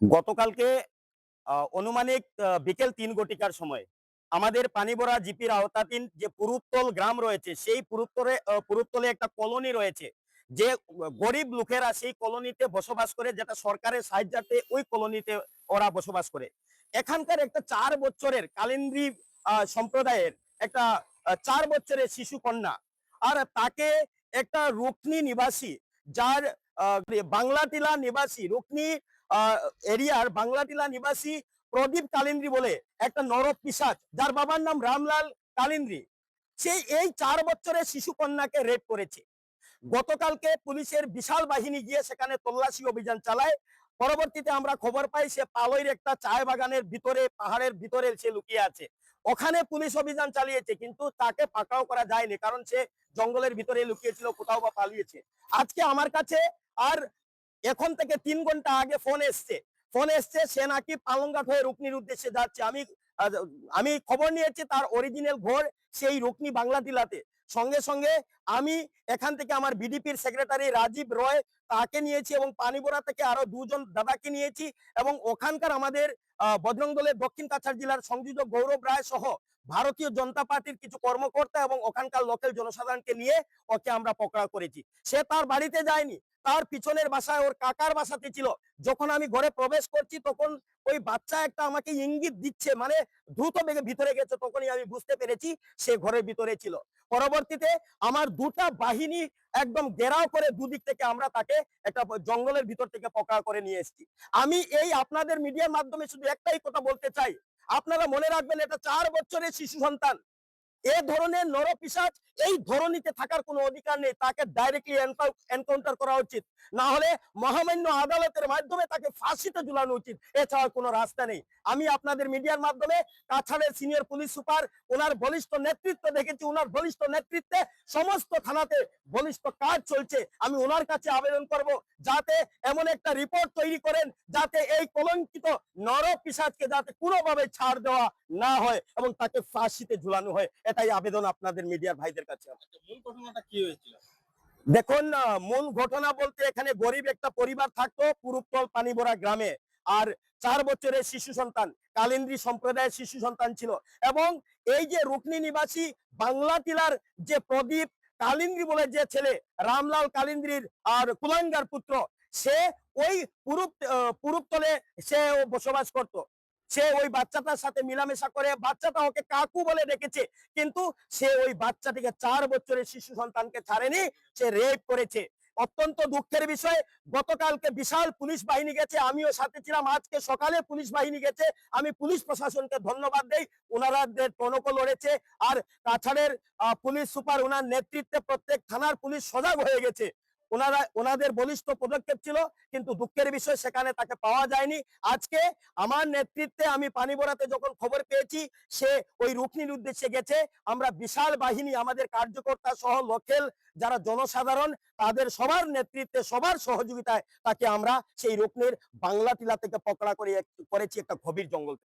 গতকালকে অনুমানিক বিকেল ৩ ঘটিকার সময় আমাদের পানিভরা জিপির আওতাধীন যে পুরুত্তল গ্রাম রয়েছে, সেই পুরুত্তলে একটা কলোনি রয়েছে। যে গরিব লোকেরা সেই কলোনিতে বসবাস করে, যেটা সরকারের সাহায্যার্থে ওই কলোনিতে ওরা বসবাস করে। এখানকার একটা ৪ বছরের কালিন্দ্রি সম্প্রদায়ের একটা ৪ বছরের শিশু কন্যা, আর তাকে একটা রুকনি নিবাসী, যার বাংলাটিলা নিবাসী রুকনি এরিয়ার বাংলাটিলা নিবাসী প্রদীপ কালিন্দ্রি বলে একটা নরপিশাচ, যার বাবার নাম রামলাল কালিন্দ্রি, সেই এই ৪ বছরের শিশু কন্যাকে রেপ করেছে। গতকালকে পুলিশের বিশাল বাহিনী গিয়ে সেখানে তল্লাশি অভিযান চালায়। পরবর্তীতে আমরা খবর পাই সে পালইর একটা চায় বাগানের ভিতরে, পাহাড়ের ভিতরে সে লুকিয়ে আছে। ওখানে পুলিশ অভিযান চালিয়েছে, কিন্তু তাকে পাকড়াও করা যায়নি, কারণ সে জঙ্গলের ভিতরে লুকিয়েছিল, কোথাও বা পালিয়েছে। আজকে আমার কাছে আর এখন থেকে ৩ ঘন্টা আগে ফোন এসছে সে নাকি পালংঘাট হয়ে রুকনির উদ্দেশ্যে যাচ্ছে। আমি খবর নিয়েছি তার অরিজিনাল ঘর সেই রুকনি বাংলাটিলাতে। সঙ্গে সঙ্গে আমি এখান থেকে আমার বিডিপির সেক্রেটারি রাজীব রয় তাকে নিয়েছি, এবং পানিবোরা থেকে আরো ২ জন দাদাকে নিয়েছি, এবং ওখানকার আমাদের বজরং দলের দক্ষিণ কাছাড় জেলার সংযোজক গৌরব রায় সহ ভারতীয় জনতা পার্টির কিছু কর্মকর্তা এবং ওখানকার লোকাল জনসাধারণকে নিয়ে ওকে আমরা পকড়া করেছি। সে তার বাড়িতে যায়নি, তার পিছনের বাসায় ওর কাকার বাসাতে ছিল। যখন আমি ঘরে প্রবেশ করছি তখন ওই বাচ্চা একটা আমাকে ইঙ্গিত দিচ্ছে, মানে দ্রুত বেগে ভিতরে গেছে, তখনই আমি বুঝতে পেরেছি সে ঘরের ভিতরে ছিল। পরবর্তীতে আমার ২টা বাহিনী একদম ঘেরাও করে দুদিক থেকে আমরা তাকে একটা জঙ্গলের ভিতর থেকে পকড়া করে নিয়ে এসেছি। আমি এই আপনাদের মিডিয়ার মাধ্যমে শুধু একটাই কথা বলতে চাই, আপনারা মনে রাখবেন, এটা ৪ বছরের শিশু সন্তান। এ ধরনের নরপিশাচ এই ধরনীতে থাকার কোনো অধিকার নেই, তাকে ডাইরেক্টলি এনকাউন্টার করা উচিত, না হলে মহামান্য আদালতের মাধ্যমে তাকে ফাঁসিতে ঝুলানো উচিত, এছাড়া কোনো রাস্তা নেই। আমি আপনাদের মিডিয়ার মাধ্যমে কাছাড়ের সিনিয়র পুলিশ সুপার, ওনার বলিষ্ঠ নেতৃত্ব দেখেছি, ওনার বলিষ্ঠ নেতৃত্বে সমস্ত থানাতে বলিষ্ঠ কাজ চলছে। আমি ওনার কাছে আবেদন করব যাতে এমন একটা রিপোর্ট তৈরি করেন যাতে এই কলঙ্কিত নরপিশাচকে যাতে কোনোভাবে ছাড় দেওয়া না হয় এবং তাকে ফাঁসিতে ঝুলানো হয়, এটাই আবেদন আপনাদের মিডিয়ার ভাইদের কাছে। মূল ঘটনাটা কি হয়েছিল? দেখুন, মূল ঘটনা বলতে এখানে গরিব একটা পরিবার থাকতো পুরুত্তল পানিভরা গ্রামে, আর ৪ বছরের শিশু সন্তান কালিন্দ্রি সম্প্রদায়ের শিশু সন্তান ছিল। এবং এই যে রুকনি নিবাসী বাংলাটিলার যে প্রদীপ কালিন্দ্রি বলে যে ছেলে, রামলাল কালিন্দ্রির আর কুলাঙ্গার পুত্র, সে ওই পুরুত্তলে সে বসবাস করত। সে ওই বাচ্চাটার সাথে মিলামেশা করে, বাচ্চাটা ওকে কাকু বলে ডেকেছে, কিন্তু সে ওই বাচ্চাটিকে ৪ বছরের শিশু সন্তানকে ছাড়েনি, সে রেপ করেছে। অত্যন্ত দুঃখের বিষয়, গতকালকে বিশাল পুলিশ বাহিনী গেছে, আমিও সাথে ছিলাম, আজকে সকালে পুলিশ বাহিনী গেছে। আমি পুলিশ প্রশাসনকে ধন্যবাদ দেই, ওনারা টনক লড়েছে। আর কাছাড়ের পুলিশ সুপার ওনার নেতৃত্বে প্রত্যেক থানার পুলিশ সজাগ হয়ে গেছে। ওনাদের বলিষ্ঠ পদক্ষেপ ছিল, কিন্তু দুঃখের বিষয় সেখানে তাকে পাওয়া যায়নি। আজকে আমার নেতৃত্বে আমি পানিবোরাতে যখন খবর পেয়েছি সে ওই রুকনির উদ্দেশ্যে গেছে, আমরা বিশাল বাহিনী, আমাদের কার্যকর্তা সহ লোকাল যারা জনসাধারণ, তাদের সবার নেতৃত্বে, সবার সহযোগিতায় তাকে আমরা সেই রুকনির বাংলাটিলা থেকে পকড়া করেছি একটা গভীর জঙ্গল।